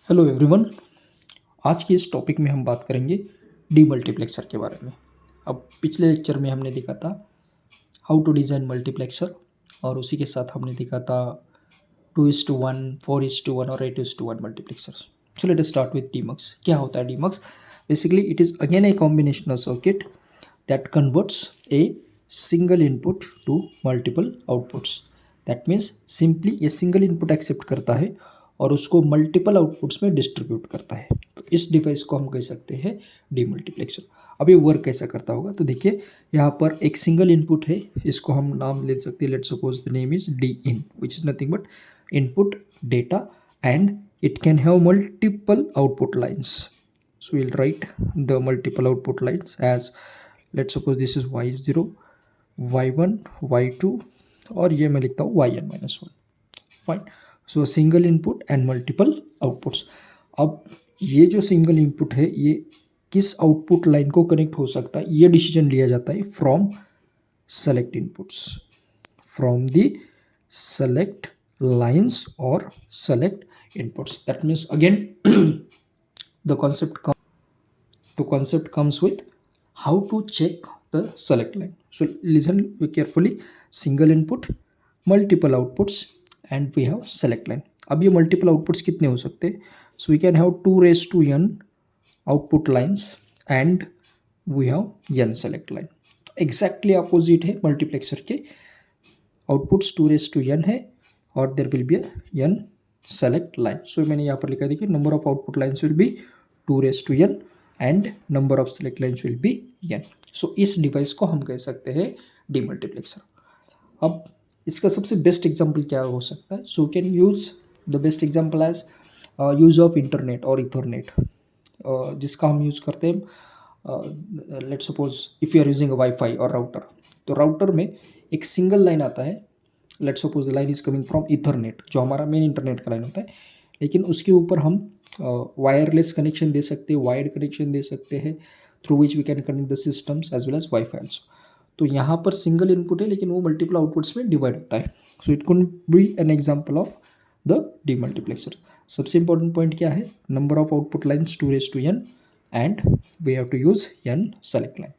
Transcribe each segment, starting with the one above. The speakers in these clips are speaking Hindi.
Hello everyone. आज की इस टॉपिक में हम बात करेंगे डीमल्टीप्लेक्सर के बारे में। अब पिछले लेक्चर में हमने देखा था हाउ टू डिज़ाइन मल्टीप्लेक्सर और उसी के साथ हमने देखा था 2:1, 4:1 और 8:1 multiplexer. So let us start with demux. क्या होता है demux? Basically it is again A combinational circuit that converts a single input to multiple outputs. That means simply ये single input accept करता है और उसको multiple outputs में distribute करता है। तो इस डिवाइस को हम कह सकते हैं डीमल्टीप्लेक्सर। अब ये वर्क कैसा करता होगा? तो देखिए यहाँ पर एक सिंगल इनपुट है, इसको हम नाम ले सकते हैं, let suppose the name is D in, which is nothing but input data and it can have multiple output lines. So we'll write the multiple output lines as, let's suppose this is y0, y1, y2 और ये मैं लिखता हूँ yn-1. Fine. So single input and multiple outputs. अब ये जो सिंगल इनपुट है ये किस आउटपुट लाइन को कनेक्ट हो सकता है, ये डिसीजन लिया जाता है from select inputs, from the select lines or select inputs. That means again the concept comes with how to check the select line. So listen carefully. Single input, multiple outputs and we have select line. अब ये multiple outputs कितने हो सकते हैं? So we can have 2n output lines and we have n select line. Exactly opposite है multiplexer के. outputs 2n है और there will be n select line. So मैंने यहाँ पर लिखा देखिए number of output lines will be 2n and number of select lines will be n. So इस डिवाइस को हम कह सकते हैं डीमल्टीप्लेक्सर. अब इसका सबसे बेस्ट एग्जांपल क्या हो सकता है? So can use the best example as use of internet और इथरनेट, जिसका हम यूज़ करते हैं. Let suppose if you are using wifi और राउटर, तो राउटर में एक सिंगल लाइन आता है. Let suppose the line is coming from ethernet, जो हमारा मेन इंटरनेट का लाइन होता है, लेकिन उसके ऊपर हम वायरलेस कनेक्शन दे सकते हैं, वायर्ड कनेक्शन दे सकते हैं, through which we can connect the systems as well as wifi also. तो यहाँ पर सिंगल इनपुट है लेकिन वो मल्टीपल आउटपुट्स में डिवाइड होता है. So it could be an example of the demultiplexer. सबसे इंपॉर्टेंट पॉइंट क्या है? Number of output lines 2n and we have to use n select line.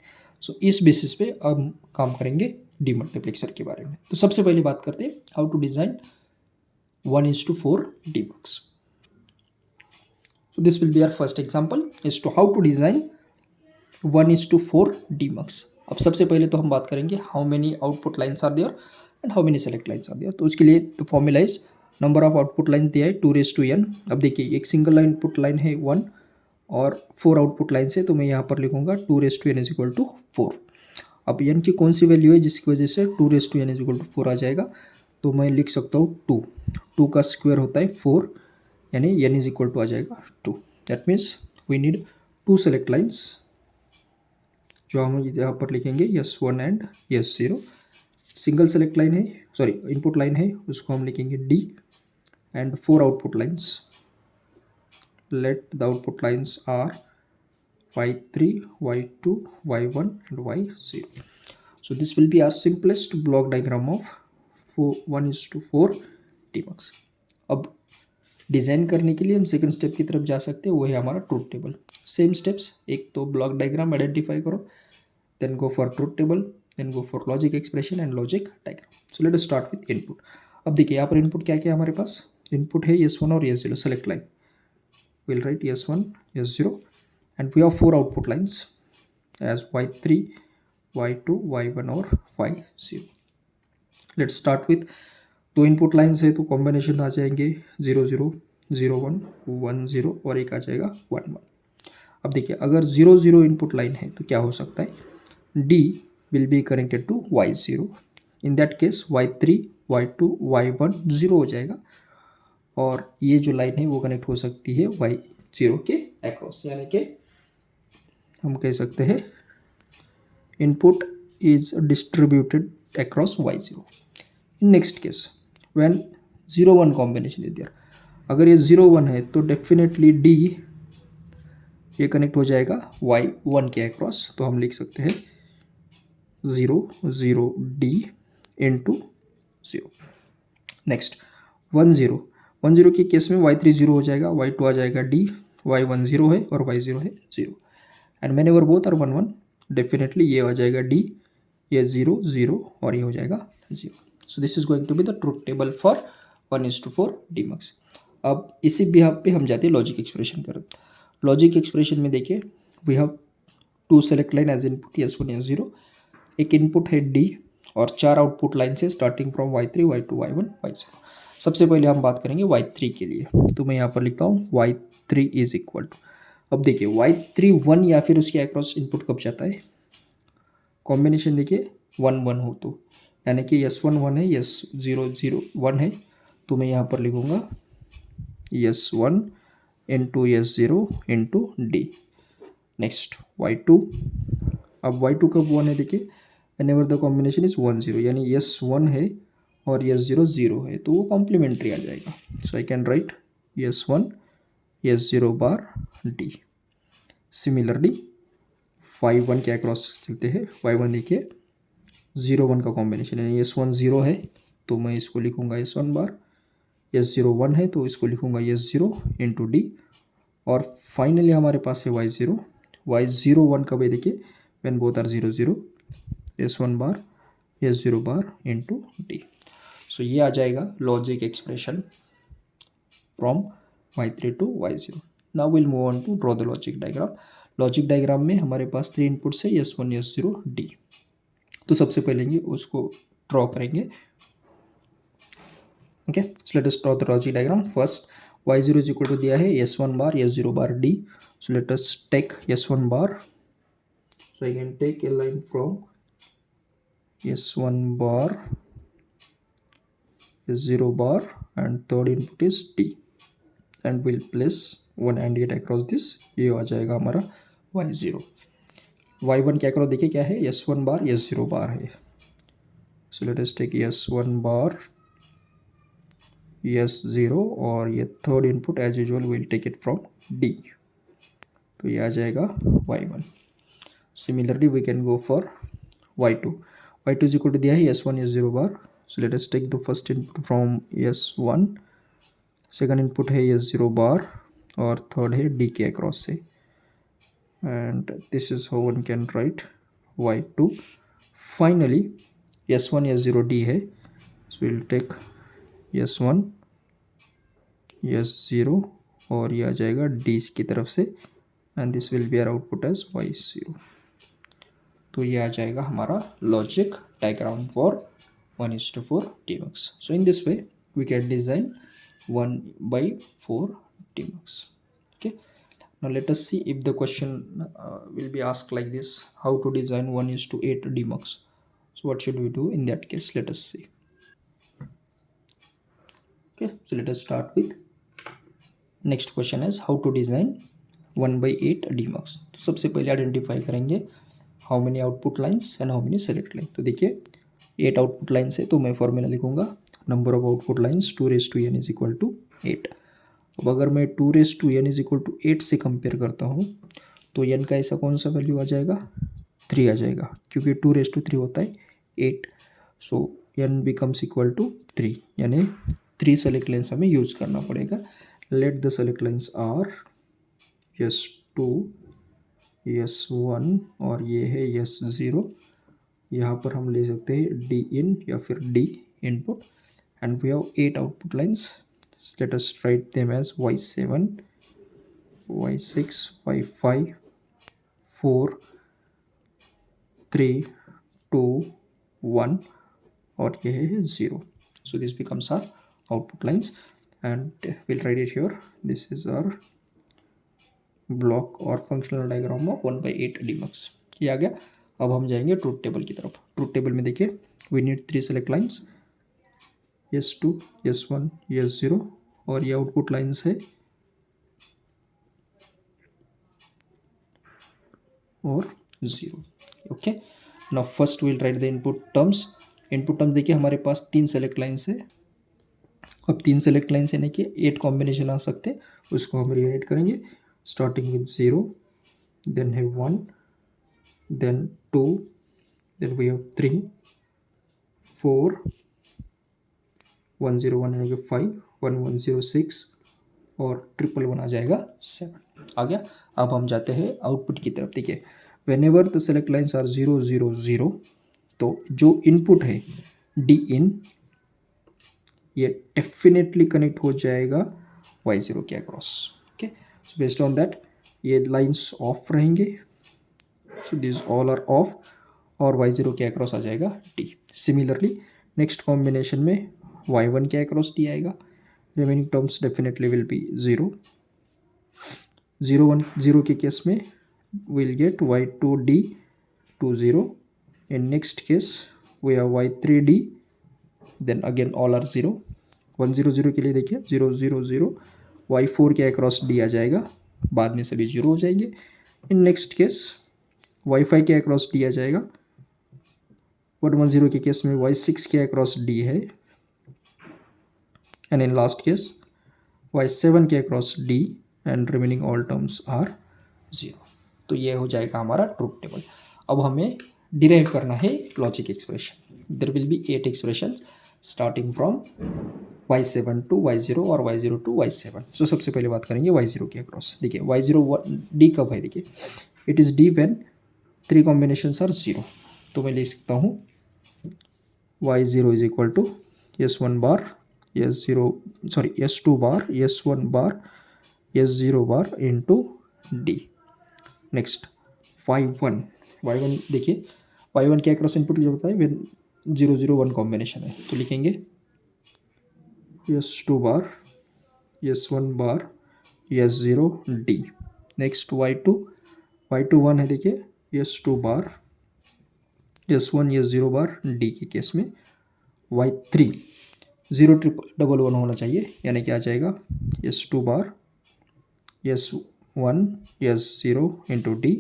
So इस बेसिस पे हम काम करेंगे डीमल्टीप्लेक्सर के बारे में. तो सबसे पहले बात करते हैं how to design 1:4 demux. So this will be our first example is to how to design 1:4 demux. अब सबसे पहले तो हम बात करेंगे how many output lines are there and how many select lines are there. तो उसके लिए तो formula is number of output lines दिया है 2n. अब देखिए एक सिंगल इनपुट लाइन है 1 और 4 आउटपुट लाइन्स है, तो मैं यहाँ पर लिखूंगा 2n इज इक्वल टू 4. अब n की कौन सी वैल्यू है जिसकी वजह से 2n इज इक्वल टू 4 आ जाएगा? तो मैं लिख सकता हूँ 2 का स्क्वायर होता है 4, यानी n इज इक्वल टू आ जाएगा 2. That means we need 2 select lines, जो हम यहाँ पर लिखेंगे S1 and S0. Single select line है, सॉरी इनपुट लाइन है, उसको हम लिखेंगे D and 4 output lines. Let the output lines are y3, y2, y1 and y0. So this will be our simplest block diagram of 1:4 demux. अब डिज़ाइन करने के लिए हम सेकंड स्टेप की तरफ जा सकते हैं, वो है हमारा ट्रूथ टेबल. सेम स्टेप्स, एक तो ब्लॉक डायग्राम आइडेंटिफाई करो, then go for truth table, then go for logic expression and logic diagram. So let us start with input. अब देखिए यहाँ पर इनपुट क्या क्या है हमारे पास? इनपुट है S1 और S0 select line. Will write S1, S0 and we have 4 output lines as y3, y2, y1 और y0. let's start with दो इनपुट लाइन्स है तो कॉम्बिनेशन आ जाएंगे 0 0 0 1 1 0 और एक आ जाएगा 1 1. अब देखिए अगर 0 0 इनपुट लाइन है तो क्या हो सकता है? D will be connected to y0. In that case y3, y2, y1 0 हो जाएगा और ये जो लाइन है वो कनेक्ट हो सकती है y0 के अक्रॉस, यानी कि हम कह सकते हैं input is distributed across y0. In next case when 0 1 combination is there, अगर ये 0 1 है तो डेफिनेटली D ये कनेक्ट हो जाएगा y1 के अक्रॉस. तो हम लिख सकते हैं 0 0 D इंटू 0. नेक्स्ट 1 0 10 के केस में y3 0 हो जाएगा, y2 आ जाएगा d, y1 0 है और y0 है 0 and man over both are 1 1, definitely ये आ जाएगा d, ये 0 0 और ये हो जाएगा 0. So this is going to be the truth table for 1:4 demux. अब इसी बिहाफ पे हम जाते हैं लॉजिक एक्सप्रेशन पर. लॉजिक एक्सप्रेशन में देखिए we have to select line as input S1 S0, एक इनपुट है D और 4 आउटपुट लाइन से starting from y3 y2 y1 y0. सबसे पहले हम बात करेंगे y3 के लिए, तो मैं यहाँ पर लिखता हूँ y3 इज इक्वल टू, अब देखिए y3 1 या फिर उसके अक्रॉस इनपुट कब जाता है, कॉम्बिनेशन देखिए 1 1 हो तो, यानी कि S1 1 है, S0 0 1 है, तो मैं यहाँ पर लिखूँगा S1 into S0 into D. Next y2, अब y2 कब 1 है देखिए, whenever द कॉम्बिनेशन इज 1 0, यानी S1 है और S0 0 है तो वो कॉम्प्लीमेंट्री आ जाएगा. So I can write S1 S0 bar D. Similarly y1 के अक्रॉस चलते हैं, y1 देखिए 0 1 का कॉम्बिनेशन, यानी S1 0 है तो मैं इसको लिखूँगा S1 बार, S0 1 है तो इसको लिखूँगा S0 इंटू D. और फाइनली हमारे पास है y0, y0 1 कब है देखिए, when both are 0 0, S1 bar S0 bar into D. सो ये आ जाएगा logic expression from y3 to y0. Now will move on to draw the logic diagram. Logic diagram में हमारे पास 3 इनपुट्स है S1 S0 D. तो सबसे पहले उसको ड्रॉ करेंगे. Okay, so let us draw the logic diagram. First y0 is equal to दिया है S1 bar S0 bar D. So let us take S1 bar. So I can take a line from S1 bar, S0 bar and third input is D and we'll place one AND gate across this. ये आ जाएगा हमारा y0. y1 क्या करो देखिए क्या है, S1 बार S0 बार है. So let us take S1 bar S0 और ये third input as usual will take it from D. तो ये आ जाएगा y1. Similarly we can go for y2. y2 is equal to दिया है S1 S0 bar. So let us take the first input from S1, second input है S0 bar और third है D के across से, and this is how one can write y2. Finally S1 S0 D है, so we'll take S1 S0 और ये आ जाएगा D की तरफ से and this will be our output as y0. तो ये आ जाएगा हमारा logic diagram for 1:4 DMX. So in this way we can design 1/4 DMX. Okay, now let us see if the question will be asked like this, how to design 1:8 DMX. So what should we do in that case? Let us see. Okay, so let us start with next question is how to design 1/8 DMX. तो सबसे पहले आइडेंटिफाई करेंगे how many output lines and how many select line. तो देखिए 8 आउटपुट लाइन्स है तो मैं फॉर्मूला लिखूंगा number of output lines 2n is equal to 8. अब अगर मैं 2n इज इक्वल टू 8 से कंपेयर करता हूँ तो n का ऐसा कौन सा वैल्यू आ जाएगा, 3 आ जाएगा, क्योंकि 2 होता है 8. So n becomes equal to 3, यानी 3 सेलेक्ट लाइन्स हमें यूज करना पड़ेगा. Let the select lines are S2 S1 और ये है S0. यहाँ पर हम ले सकते हैं D in या फिर D input and we have 8 output lines. Let us write them as Y7, Y6, Y5, 4, 3, 2, 1 और ये है 0. So this becomes our output lines and we'll write it here. This is our block और फंक्शनल डायग्राम ऑफ 1/8 DMX. ये आ गया. अब हम जाएंगे ट्रूथ टेबल की तरफ. ट्रूथ टेबल में देखिए we need 3 select lines S2 S1 S0 और ये आउटपुट लाइन्स है और 0. Okay, now first will write the input terms. Input terms देखिए हमारे पास 3 सेलेक्ट लाइन्स है. अब 3 सेलेक्ट लाइन्स यानी कि 8 कॉम्बिनेशन आ सकते हैं, उसको हम रीराइट करेंगे starting with 0, then have 1, then 2, then we have 3, 4, 1 0 1 यानी कि 5 1106 और 111 आ जाएगा 7 आ गया। अब हम जाते हैं आउटपुट की तरफ। देखिए whenever the select lines are 0 0 0, तो जो इनपुट है डी इन ये डेफिनेटली कनेक्ट हो जाएगा y0 के across. Okay, so based on that ये लाइन्स ऑफ रहेंगे, so this all are off, और y0 के अक्रॉस आ जाएगा d। सिमिलरली नेक्स्ट कॉम्बिनेशन में y1 के अक्रॉस d आएगा, remaining terms definitely will be 0 0 1 0 के केस में we'll get y2d to 0, in next case we have y3d, then again all are 0 1 0 0 के लिए देखिए 0 0 0, y4 के अक्रॉस d आ जाएगा, बाद में सभी 0 हो जाएंगे। इन नेक्स्ट केस y5 के अक्रॉस d आ जाएगा, 1 1 0 के केस में y6 के अक्रॉस d है, and in last case y7 के across d, and remaining all terms are 0। तो ये हो जाएगा हमारा ट्रूथ टेबल। अब हमें डिराइव करना है logic expression. There will be 8 expressions starting from y7 to y0 और y0 टू y7। सो सबसे पहले बात करेंगे y0 के अक्रॉस। देखिए y0 d कब है, देखिए it is d when 3 combinations are 0। तो मैं लिख सकता हूँ y0 is equal to s1 bar s2 bar s1 bar s0 bar into d। Next y1 देखिए y1 के अक्रॉस इनपुट जो होता है व्हेन 0 0 1 कॉम्बिनेशन है, तो लिखेंगे s2 bar s1 bar s0 d। Next y2 1 है, देखिए s2 bar s1 s0 bar d के केस में। y3 0 1 1 1 होना चाहिए, यानी कि आ जाएगा s2 bar s1 s0 into d।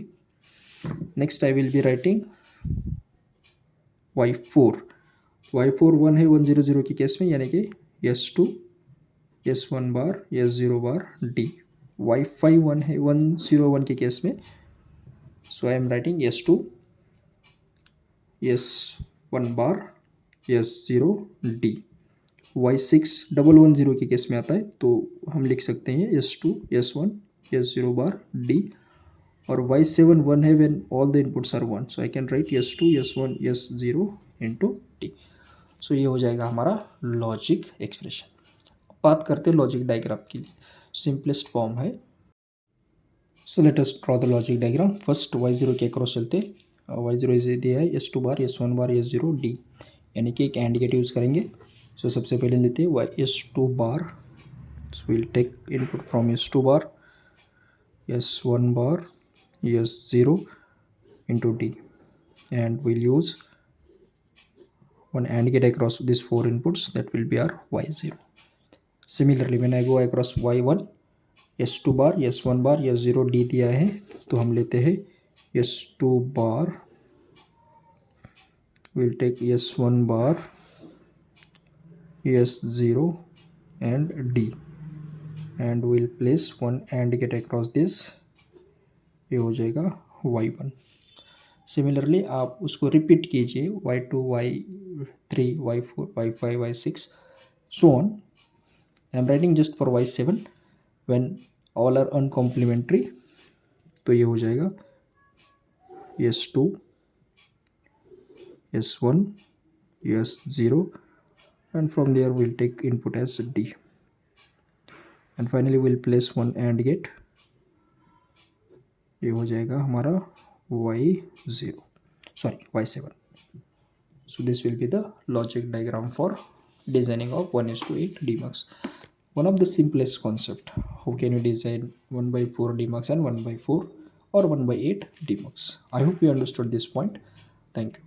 Next I will be writing y4 1 है 1 0 0 के केस में, यानी कि s2 s1 bar s0 bar d। y5 1 है 1 0 1 के केस में, so I am writing s2 s1 bar s0 d। y6 1 1 0 के केस में आता है, तो हम लिख सकते हैं s2 s1 s0 bar d। और y7 1 है when all the inputs are 1, so I can write s2 s1 s0 into d। सो ये हो जाएगा हमारा लॉजिक एक्सप्रेशन। बात करते हैं लॉजिक डायग्राम की, सिंपलेस्ट फॉर्म है। सो let us draw the logic diagram. First y0 के अक्रॉस चलते, y0 इज दिया है s2 bar s1 bar s0 d, यानी कि एक एंड गेट यूज़ करेंगे। सो सबसे पहले लेते हैं s2 bar, so will take input from s2 bar s1 bar s0 into d, and we'll use one AND gate across these 4 inputs, that will be our y0. Similarly when I go across y1 s2 bar s1 bar s0 d दिया है, तो हम लेते हैं s2 bar, we'll take s1 bar s0 and d, and we'll place one AND gate across this, ये हो जाएगा y1। सिमिलरली आप उसको रिपीट कीजिए y2 y3 y4 y5 y6 so on. I am writing just for y7 when all are uncomplementary, तो ये हो जाएगा s2 s1 s0, and from there we'll take input as d, and finally we'll place one AND gate, ये हो जाएगा हमारा y7। So this will be the logic diagram for designing of 1:8 demux. One of the simplest concept, how can you design 1/4 demux and 1/4 or 1/8 demux? I hope you understood this point. Thank you.